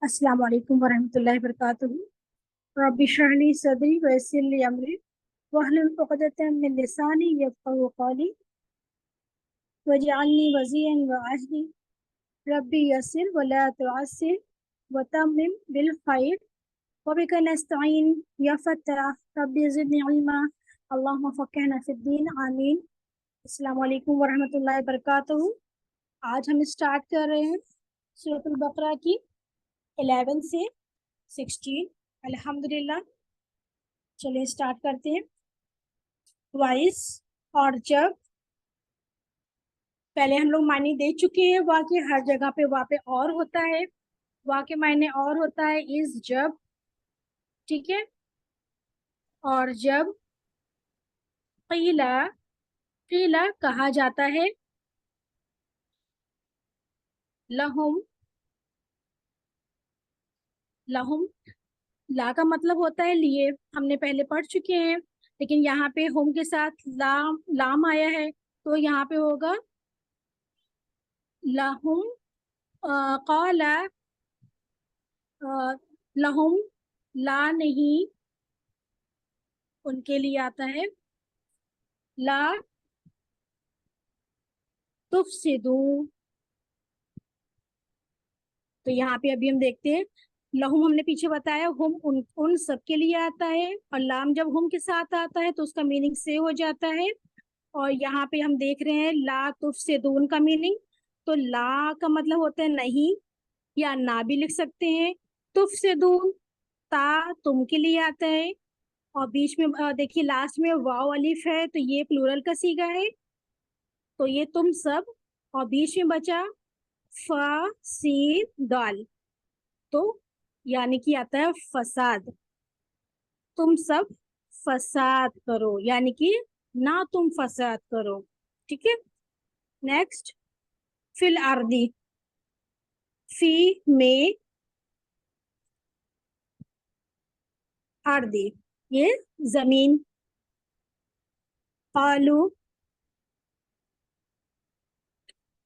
अस्सलाम वालेकुम वरहमतुल्लाहि वबरकातुहू। रब्बि इश्रह ली सदरी व यस्सिर ली अमरी वहलुल उक़दतम मिन लिसानी यफ़क़हू क़ौली वजअलनी वज़ीरन व अहली रब्बि यस्सिर व ला तुअस्सिर व तम्मिम बिल खैर व बिका नस्तईन या फ़त्ताह रब्बि ज़िदनी इल्मा अल्लाहुम्मा फ़क़्हिना फ़िद्दीन आमीन। अस्सलाम वालेकुम वरहमतुल्लाहि वबरकातुहू। आज हम स्टार्ट कर रहे हैं सूरतुल बकरा की 11 से 16। अल्हम्दुलिल्लाह, चलिए स्टार्ट करते हैं। वाइस और जब, पहले हम लोग मायने दे चुके हैं। वाह के हर जगह पे वाह पे और होता है, वाह के मायने और होता है इस जब, ठीक है। और जब क़ीला, क़ीला कहा जाता है। लहुम, लहुम ला का मतलब होता है लिए, हमने पहले पढ़ चुके हैं। लेकिन यहाँ पे हुम के साथ लाम लाम आया है, तो यहाँ पे होगा लहुम। क़ाला, लहुम ला नहीं, उनके लिए आता है ला तुफसिदू। तो यहाँ पे अभी हम देखते हैं, लहुम हमने पीछे बताया हुम उन सब के लिए आता है, और लाम जब हुम के साथ आता है तो उसका मीनिंग से हो जाता है। और यहाँ पे हम देख रहे हैं ला तुफसिदून का मीनिंग, तो ला का मतलब होता है नहीं, या ना भी लिख सकते हैं। तुफसिदून ता तुम के लिए आता है, और बीच में देखिए लास्ट में वाव अलिफ है, तो ये प्लूरल का सीगा है, तो ये तुम सब। और बीच में बचा फा सीन दाल, तो यानी कि आता है फसाद। तुम सब फसाद करो, यानी कि ना तुम फसाद करो, ठीक है। नेक्स्ट, फिल अर्दी, फी में अर्दी, ये जमीन। कालू,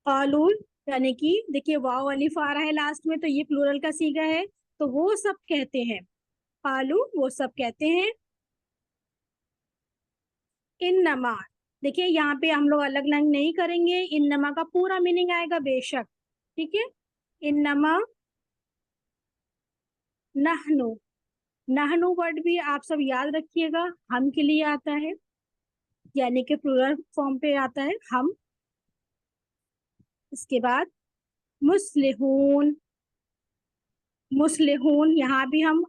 कालू यानी कि देखिए वाव अलिफ आ रहा है लास्ट में, तो ये प्लूरल का सीगा है, तो वो सब कहते हैं। कालू वो सब कहते हैं। इन्नमा, देखिए यहाँ पे हम लोग अलग अलग नहीं करेंगे, इन्नमा का पूरा मीनिंग आएगा बेशक, ठीक है। इन्नमा नहनु, नहनु वर्ड भी आप सब याद रखिएगा, हम के लिए आता है, यानी कि प्लूरल फॉर्म पे आता है हम। इसके बाद मुस्लिहून, मुस्लिहून यहाँ भी हम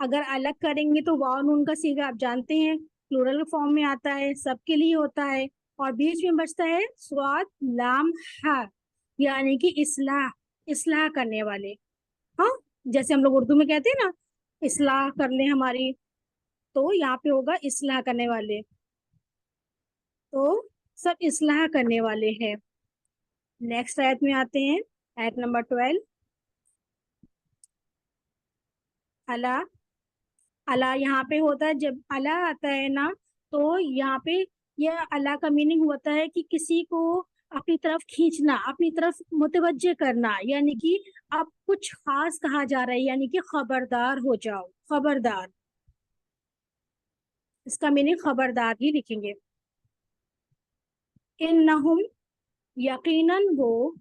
अगर अलग करेंगे तो वाव नून का सीगा आप जानते हैं, प्लूरल फॉर्म में आता है, सबके लिए होता है। और बीच में बचता है स्वाद लाम हा, यानी कि इस्लाह, इस्लाह करने वाले। हाँ, जैसे हम लोग उर्दू में कहते हैं ना, इस्लाह कर ले हमारी, तो यहाँ पे होगा इस्लाह करने वाले, तो सब इस्लाह करने वाले हैं। नेक्स्ट आयत में आते हैं, आयत नंबर 12। अला, अला यहाँ पे होता है, जब अला आता है ना, तो यहाँ पे यह अला का मीनिंग होता है कि किसी को अपनी तरफ खींचना, अपनी तरफ मुतवज्जे करना, यानी कि अब कुछ खास कहा जा रहा है, यानी कि खबरदार हो जाओ, खबरदार। इसका मीनिंग खबरदार ही लिखेंगे। इन्नहुम, यकीनन वो,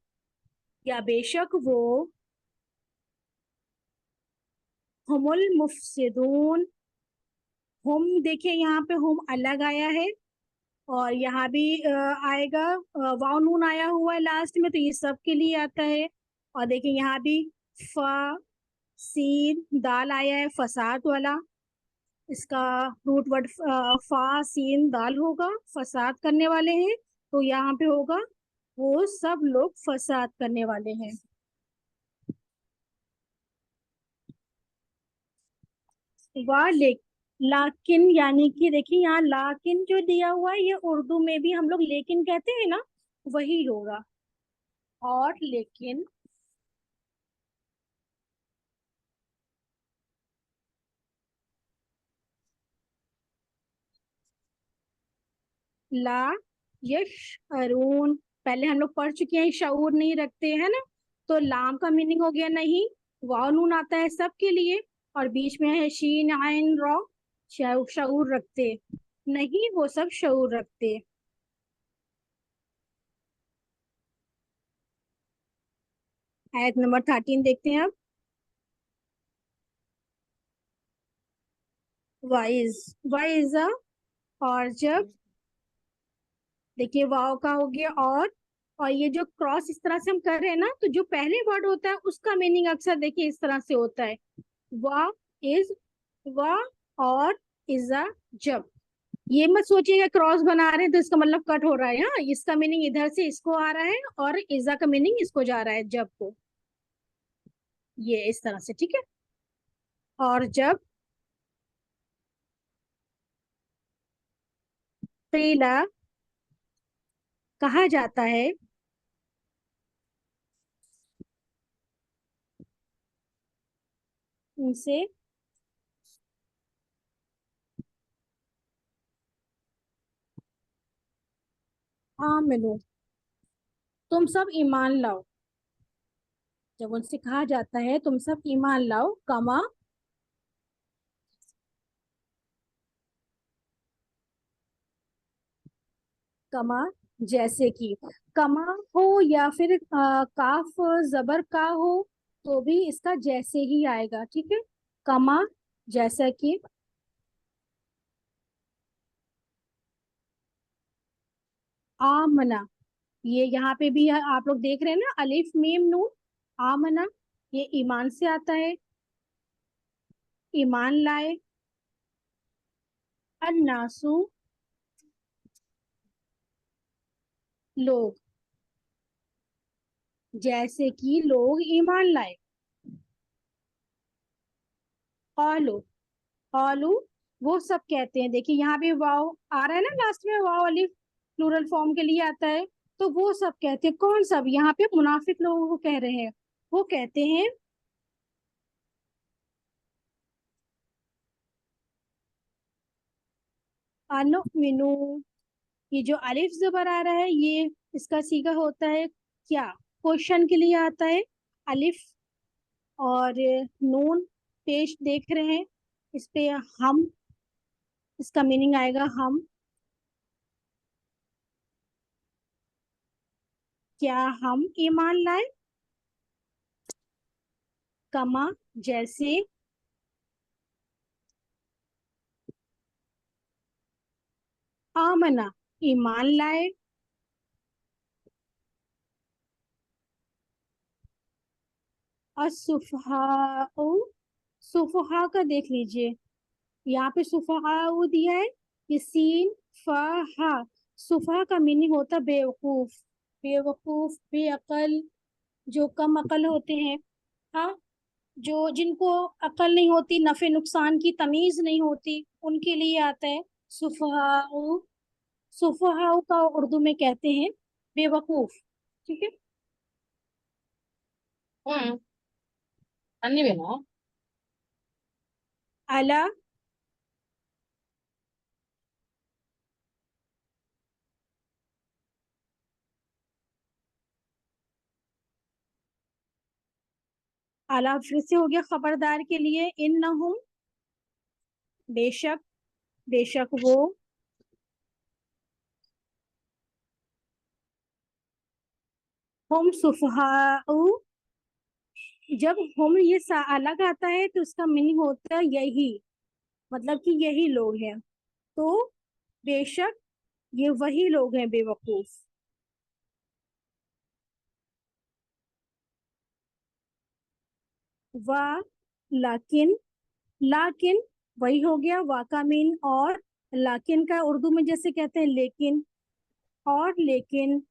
या बेशक वो, हुमुल मुफसिदून। हम देखिए यहाँ पे हम अलग आया है, और यहाँ भी आएगा, वाव नून आया हुआ है लास्ट में, तो ये सब के लिए आता है। और देखिए यहाँ भी फा सीन दाल आया है, फसाद वाला, इसका रूट वर्ड फा सीन दाल होगा, फसाद करने वाले हैं, तो यहाँ पे होगा वो सब लोग फसाद करने वाले हैं। वाह लाकिन, यानी कि देखिए यहाँ लाकिन जो दिया हुआ है, ये उर्दू में भी हम लोग लेकिन कहते हैं ना, वही होगा। और लेकिन, ला यशअरून, पहले हम लोग पढ़ चुके हैं शऊर नहीं रखते है ना, तो लाम का मीनिंग हो गया नहीं, वाव नून आता है सबके लिए, और बीच में है शीन आइन रॉ, शऊर रखते नहीं, वो सब शऊर रखते। आयत नंबर 13 देखते हैं अब। वाइज, वाइज, और जब, देखिए वाव का हो गया और ये जो क्रॉस इस तरह से हम कर रहे हैं ना, तो जो पहले वर्ड होता है उसका मीनिंग अक्सर देखिए इस तरह से होता है, वाह, इज, वाह, और इजा, जब। ये मत सोचिएगा क्रॉस बना रहे हैं तो इसका मतलब कट हो रहा है, हाँ, इसका मीनिंग इधर से इसको आ रहा है और इजा का मीनिंग इसको जा रहा है, जब को, ये इस तरह से, ठीक है। और जब पीला कहा जाता है, उनसे, आमिनो, तुम सब ईमान लाओ, जब उनसे कहा जाता है तुम सब ईमान लाओ, कमा, कमा, जैसे कि, कमा हो या फिर काफ जबर का हो तो भी इसका जैसे ही आएगा, ठीक है। कमा, जैसा कि, आमना, ये यहाँ पे भी आप लोग देख रहे हैं ना, अलिफ मीम नून, आमना, ये ईमान से आता है, ईमान लाए, अन्नासु, लोग, जैसे कि लोग ईमान लाए, औलू, औलू, वो सब कहते हैं, देखिए यहाँ पे वाव आ रहा है ना लास्ट में, वाव अलिफ प्लूरल फॉर्म के लिए आता है, तो वो सब कहते हैं, कौन सब, यहाँ पे मुनाफिक लोगों को कह रहे हैं, वो कहते हैं, अनुमिनु, ये जो अलिफ जबर आ रहा है ये इसका सीगा होता है क्या, क्वेश्चन के लिए आता है, अलिफ और नून पेश देख रहे हैं इस पे, हम, इसका मीनिंग आएगा हम, क्या हम ईमान लाए, कमा, जैसे, आमना, ईमान लाए, असुफहाउ, सुफहा का देख लीजिए, यहाँ पे सुफहाउ दिया है, ये सीन फहा, सुफहा का मीनिंग होता है बेवकूफ, बेवकूफ, बेअकल, जो कम अकल होते हैं, हाँ, जो जिनको अकल नहीं होती, नफे नुकसान की तमीज नहीं होती, उनके लिए आता है सुफहाउ, सुफहाउ का उर्दू में कहते हैं बेवकूफ, ठीक है। हम्म अन्नी भी ना अला, अला फिर से हो गया खबरदार के लिए, इन्नहुम, बेशक, बेशक वो, हम सुफहाउ, जब हम ये अलग आता है तो उसका मीनिंग होता है यही, मतलब कि यही लोग हैं, तो बेशक ये वही लोग हैं बेवकूफ। वाह, लाकिन, लाकिन वही हो गया वाका मीन, और लाकिन का उर्दू में जैसे कहते हैं लेकिन, और लेकिन,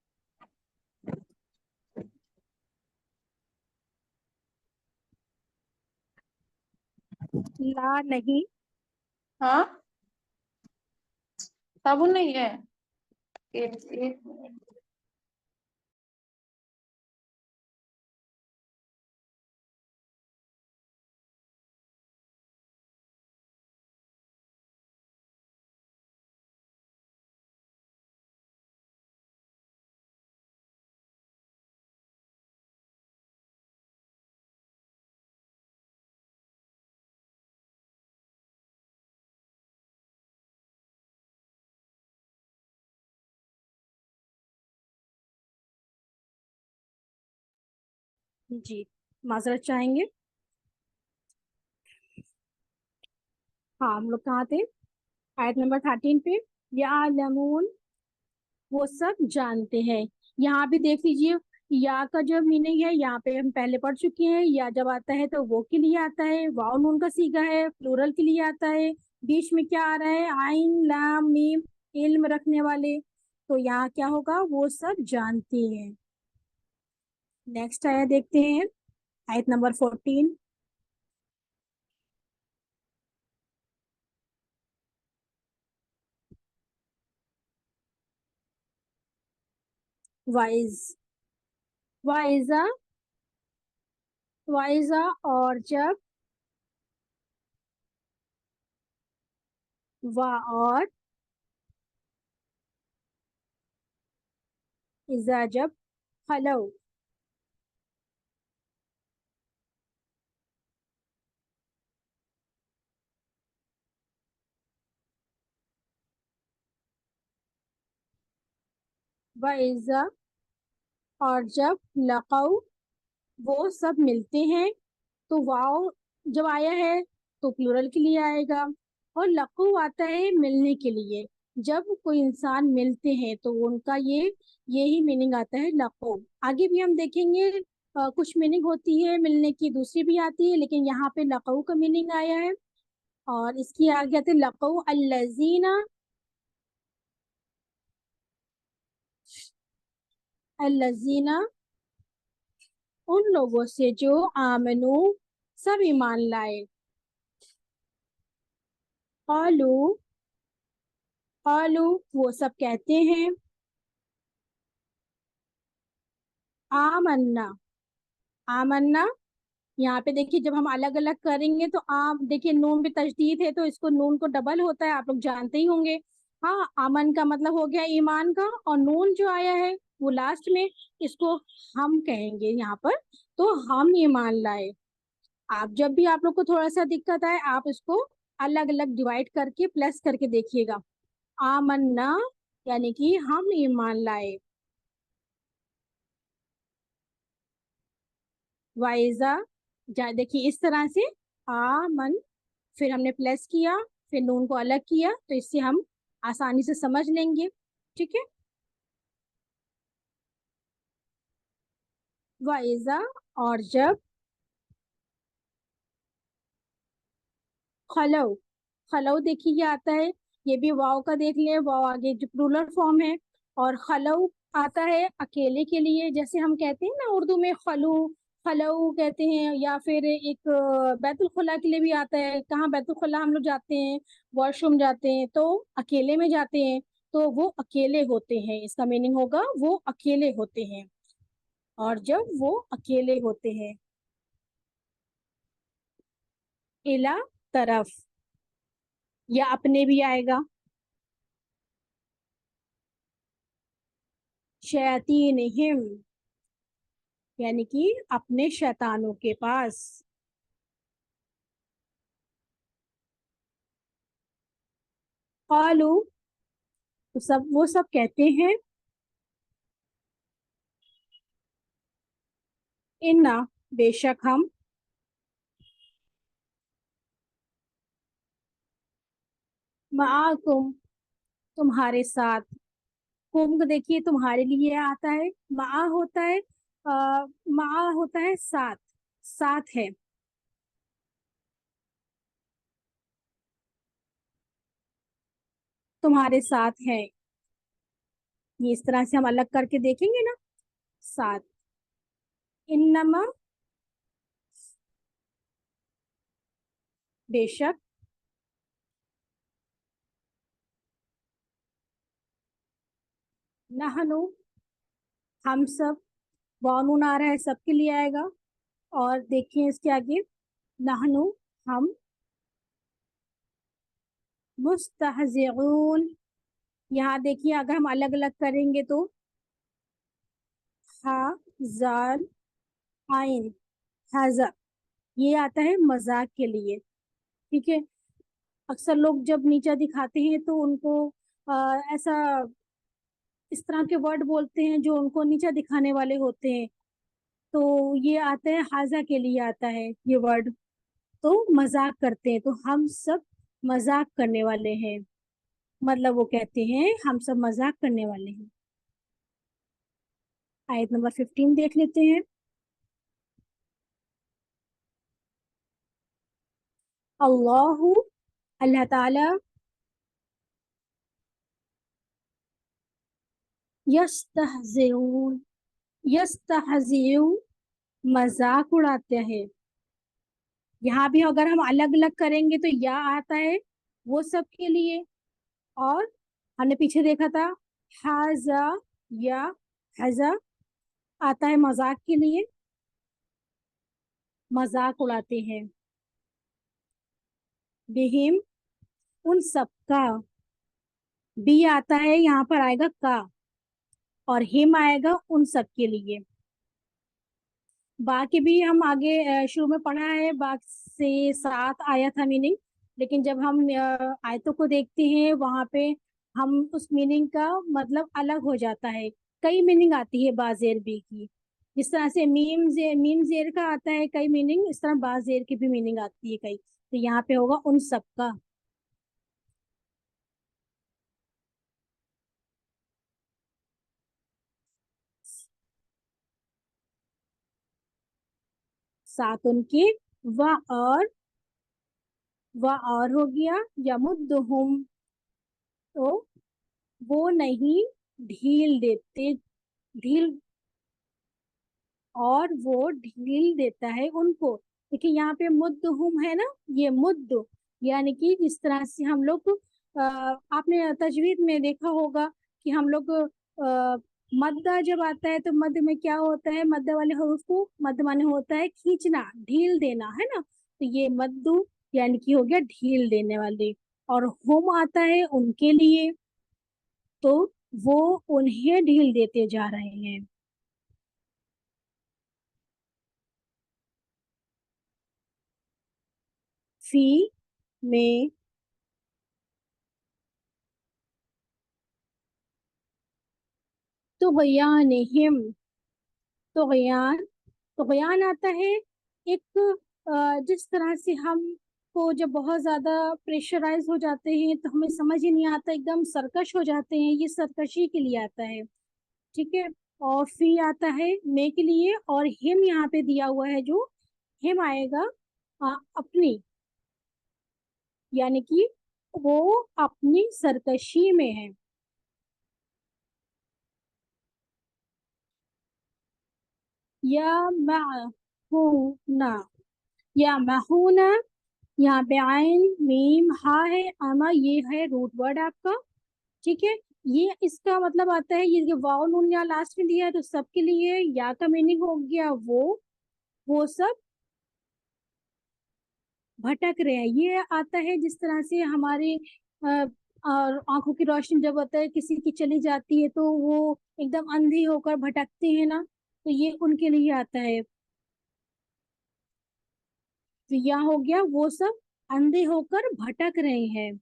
ला नहीं, हाँ साबुन नहीं है एक जी, माजरत चाहेंगे। हाँ, हम लोग कहाँ थे? आयत नंबर 13 पे। यालमून, वो सब जानते हैं। यहाँ भी देख लीजिए, या का जो मीनिंग है यहाँ पे हम पहले पढ़ चुके हैं। या जब आता है तो वो के लिए आता है, वाव नून का सीगा है, प्लूरल के लिए आता है। बीच में क्या आ रहा है? आइन लाम मीम, इल्म रखने वाले। तो यहाँ क्या होगा? वो सब जानते हैं। नेक्स्ट आया देखते हैं, आयत नंबर 14। वाइज, वाइजा, वाइजा, और जब, वा और, इजा जब, खलो, वाइजा, और जब, लकाउ, वो सब मिलते हैं। तो वाव जब आया है तो प्लूरल के लिए आएगा, और लकू आता है मिलने के लिए। जब कोई इंसान मिलते हैं तो उनका यही मीनिंग आता है, लकू। आगे भी हम देखेंगे, कुछ मीनिंग होती है मिलने की, दूसरी भी आती है, लेकिन यहाँ पे लकू का मीनिंग आया है। और इसकी आगे आते लकू अल्लजीना, अल्लजीना, उन लोगों से जो आमनू, सब ईमान लाए। आलू, आलू, वो सब कहते हैं। आमन्ना, आमन्ना, यहाँ पे देखिए जब हम अलग अलग करेंगे तो आम देखिए, नून पे तशदीद है तो इसको नून को डबल होता है, आप लोग जानते ही होंगे। हाँ, आमन का मतलब हो गया ईमान का, और नून जो आया है वो लास्ट में, इसको हम कहेंगे यहाँ पर। तो हम ईमान लाए। आप जब भी आप लोग को थोड़ा सा दिक्कत आए, आप इसको अलग अलग डिवाइड करके प्लस करके देखिएगा। आमन्ना यानी कि हम ईमान लाए। वाइजा, देखिए इस तरह से, आमन, फिर हमने प्लस किया, फिर नून को अलग किया, तो इससे हम आसानी से समझ लेंगे। ठीक है। वाइजा, और जब, खलो, खलो देखिए ये आता है, ये भी वाव का देख लें, वाव आगे जो प्लूरल फॉर्म है। और खलो आता है अकेले के लिए, जैसे हम कहते हैं ना उर्दू में खलू, खलो कहते हैं। या फिर एक बैतुल खुला के लिए भी आता है। कहाँ बैतुल खुला हम लोग जाते हैं? वॉशरूम जाते हैं तो अकेले में जाते हैं, तो वो अकेले होते हैं, इसका मीनिंग होगा वो अकेले होते हैं। और जब वो अकेले होते हैं, इला, तरफ, या अपने भी आएगा, शयातीनहिम, यानी कि अपने शैतानों के पास। कालू, तो सब वो सब कहते हैं, इन्ना, बेशक हम, माकुम, तुम्हारे साथ। कुम को देखिए तुम्हारे लिए आता है, मा होता है, मा होता है साथ, साथ है। तुम्हारे साथ है, ये इस तरह से हम अलग करके देखेंगे ना, साथ। इन्नमा, बेशक, नहनु, हम सब, वानून आ रहा है सबके लिए आएगा। और देखिए इसके आगे, नहनु, हम, मुस्तहजिऊन, यहाँ देखिए अगर हम अलग अलग करेंगे तो, हा, जाल, आइन, हाजा, ये आता है मजाक के लिए। ठीक है। अक्सर लोग जब नीचा दिखाते हैं तो उनको ऐसा, इस तरह के वर्ड बोलते हैं जो उनको नीचा दिखाने वाले होते हैं। तो ये आता है हाजा के लिए आता है ये वर्ड। तो मजाक करते हैं, तो हम सब मजाक करने वाले हैं, मतलब वो कहते हैं हम सब मजाक करने वाले हैं। आयत नंबर 15 देख लेते हैं। अल्लाहु, अल्लाह ताला, यस्तहज़िऊन, यस्तहज़िऊ मजाक उड़ाते हैं। यहाँ भी अगर हम अलग अलग करेंगे तो या आता है वो सब के लिए, और हमने पीछे देखा था हाजा या हजा आता है मजाक के लिए, मजाक उड़ाते हैं। बिहिम उन सब का, बी आता है यहाँ पर आएगा का, और हिम आएगा उन सब के लिए। बाकी भी हम आगे शुरू में पढ़ा है, बाकी से साथ आया था मीनिंग, लेकिन जब हम आयतों को देखते हैं वहां पे हम उस मीनिंग का मतलब अलग हो जाता है। कई मीनिंग आती है बाजेर बी की, जिस तरह से मीम जेर का आता है कई मीनिंग, इस तरह बाजेर की भी मीनिंग आती है कई। तो यहाँ पे होगा उन सब का। साथ उनके, व और, व और हो गया, यमुद्दुहुम, तो वो नहीं ढील देते, ढील, और वो ढील देता है उनको। देखिए यहाँ पे मुद्दुहुम है ना, ये मुद्दु, यानी कि जिस तरह से हम लोग आपने तजवीद में देखा होगा कि हम लोग मद्दा जब आता है तो मध्य में क्या होता है, मध्य वाले हरूफ को मध्य माने होता है खींचना, ढील देना, है ना। तो ये मद्दु यानी कि हो गया ढील देने वाले। और हुम आता है उनके लिए, तो वो उन्हें ढील देते जा रहे हैं। फी में, तो बयानहिम, तो बयान, तो बयान आता है एक जिस तरह से हम को जब बहुत ज्यादा प्रेशराइज हो जाते हैं तो हमें समझ ही नहीं आता, एकदम सरकश हो जाते हैं, ये सरकशी के लिए आता है। ठीक है। और फी आता है मे के लिए, और हिम यहाँ पे दिया हुआ है जो हिम आएगा अपनी, यानी कि वो अपनी सरकशी में है। या महूना, या महूना, यहाँ पे आइन मीम हा है, आमा ये है रूट वर्ड आपका। ठीक है। ये इसका मतलब आता है, ये वाव नून या लास्ट में दिया है तो सबके लिए, या का मीनिंग हो गया वो सब भटक रहे हैं। ये आता है जिस तरह से हमारे और आंखों की रोशनी जब होता है किसी की चली जाती है तो वो एकदम अंधी होकर भटकते हैं ना, तो ये उनके लिए आता है। तो यहाँ हो गया वो सब अंधे होकर भटक रहे हैं,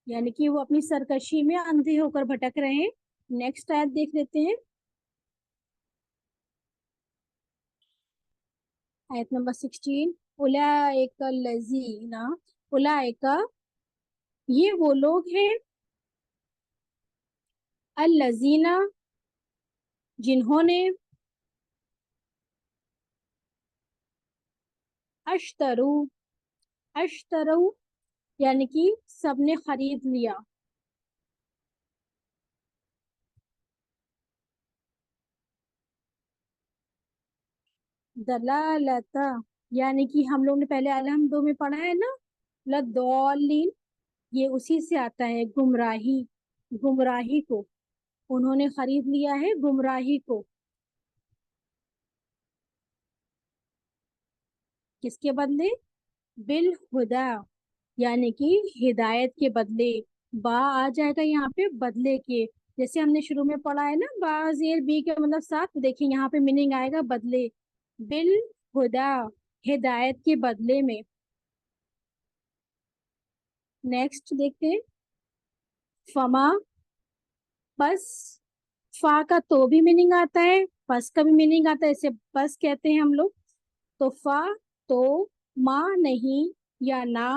यानी कि वो अपनी सरकशी में अंधे होकर भटक रहे हैं। नेक्स्ट आयत देख लेते हैं, आयत नंबर 16। उलाइका लजीना, उलाइका ये वो लोग हैं, अल्लजीना जिन्होंने, अश्तरू, अश्तरू यानी कि सबने खरीद लिया, दलालता यानी कि हम लोग ने पहले अलहम दो में पढ़ा है ना, लद्दौलीन, ये उसी से आता है गुमराही, गुमराही को, उन्होंने खरीद लिया है गुमराही को। किसके बदले, बिल हुदा यानी कि हिदायत के बदले। बा आ जाएगा यहाँ पे बदले के, जैसे हमने शुरू में पढ़ा है ना बा जेर बी के मतलब साथ, तो देखिए यहाँ पे मीनिंग आएगा बदले, बिल हुदा हिदायत के बदले में। नेक्स्ट देखते हैं, फमा बस, फा का तो भी मीनिंग आता है, बस का भी मीनिंग आता है, इसे बस कहते हैं हम लोग। तो फा, तो, माँ नहीं या ना।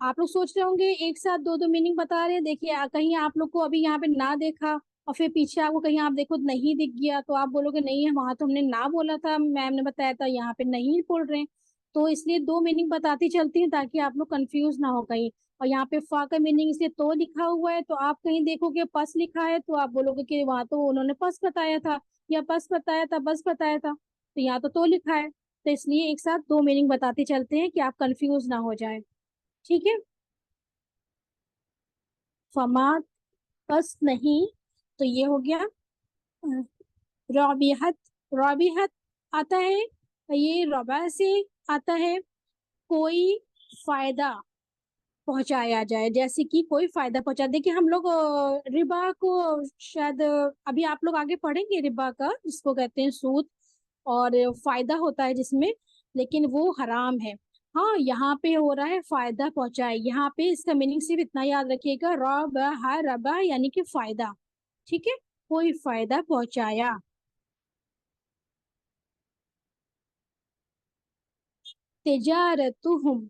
आप लोग सोच रहे होंगे एक साथ दो दो मीनिंग बता रहे हैं। देखिए कहीं आप लोग को अभी यहाँ पे ना देखा और फिर पीछे आपको कहीं आप देखो नहीं दिख गया तो आप बोलोगे नहीं है वहां तो हमने ना बोला था, मैम ने बताया था, यहाँ पे नहीं बोल रहे हैं। तो इसलिए दो मीनिंग बताती चलती हैं ताकि आप लोग कंफ्यूज ना हो कहीं। और यहाँ पे फा का मीनिंग इसलिए तो लिखा हुआ है, तो आप कहीं देखोगे पस लिखा है तो आप बोलोगे कि वहां तो उन्होंने पस बताया था, या पस बताया था, बस बताया था, तो यहाँ तो लिखा है। तो इसलिए एक साथ दो मीनिंग बताते चलते हैं कि आप कंफ्यूज ना हो जाए। ठीक है। फमा, बस नहीं, तो ये हो गया। रबिहत, रबिहत आता है, ये रबा से आता है। कोई फायदा पहुंचाया जाए, जैसे कि कोई फायदा पहुंचा। देखिए हम लोग रिबा को शायद अभी आप लोग आगे पढ़ेंगे रिबा का, जिसको कहते हैं सूद, और फायदा होता है जिसमें, लेकिन वो हराम है। हाँ यहाँ पे हो रहा है फायदा पहुंचाए, यहाँ पे इसका मीनिंग सिर्फ इतना याद रखिएगा, रबा रबा यानी कि फायदा। ठीक है, कोई फायदा पहुंचाया। तिजारतुहुम,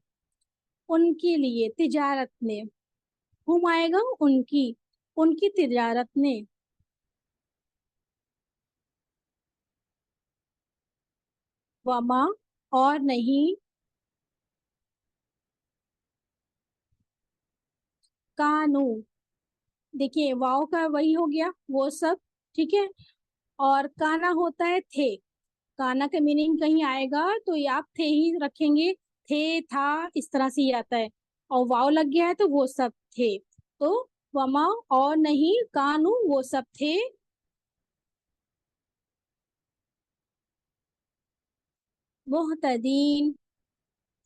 उनके लिए, तिजारत ने, हुम आएगा उनकी, उनकी तिजारत ने। वमा, और नहीं, कानू, देखिए वाव का वही हो गया वो सब। ठीक है। और काना होता है थे, काना का मीनिंग कहीं आएगा तो ये आप थे ही रखेंगे, थे था इस तरह से ही आता है। और वाव लग गया है तो वो सब थे। तो वमा, और नहीं, कानू वो सब थे। मुहतदीन,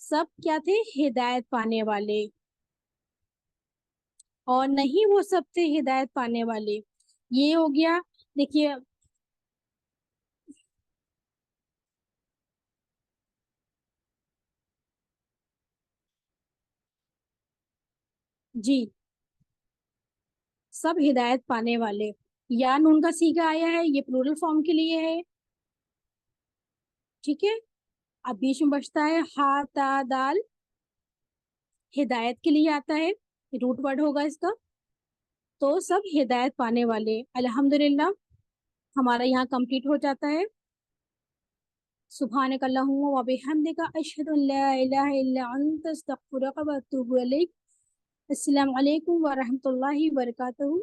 सब क्या थे, हिदायत पाने वाले। और नहीं वो सब थे हिदायत पाने वाले, ये हो गया। देखिए जी, सब हिदायत पाने वाले। या नून का सीगा आया है, ये प्लूरल फॉर्म के लिए है। ठीक है। अब बीच में बचता है हा ता दाल, हिदायत के लिए आता है, रूट वर्ड होगा इसका। तो सब हिदायत पाने वाले। अल्हम्दुलिल्लाह, हमारा यहाँ कंप्लीट हो जाता है। सुब्हानक अल्लाहुम्मा व बिहम्दिका अशहदु अल्ला इलाहा इल्ला अंता अस्तगफिरुका व अतूबु इलैक। अस्सलामु अलैकुम व रहमतुल्लाहि व बरकातहू।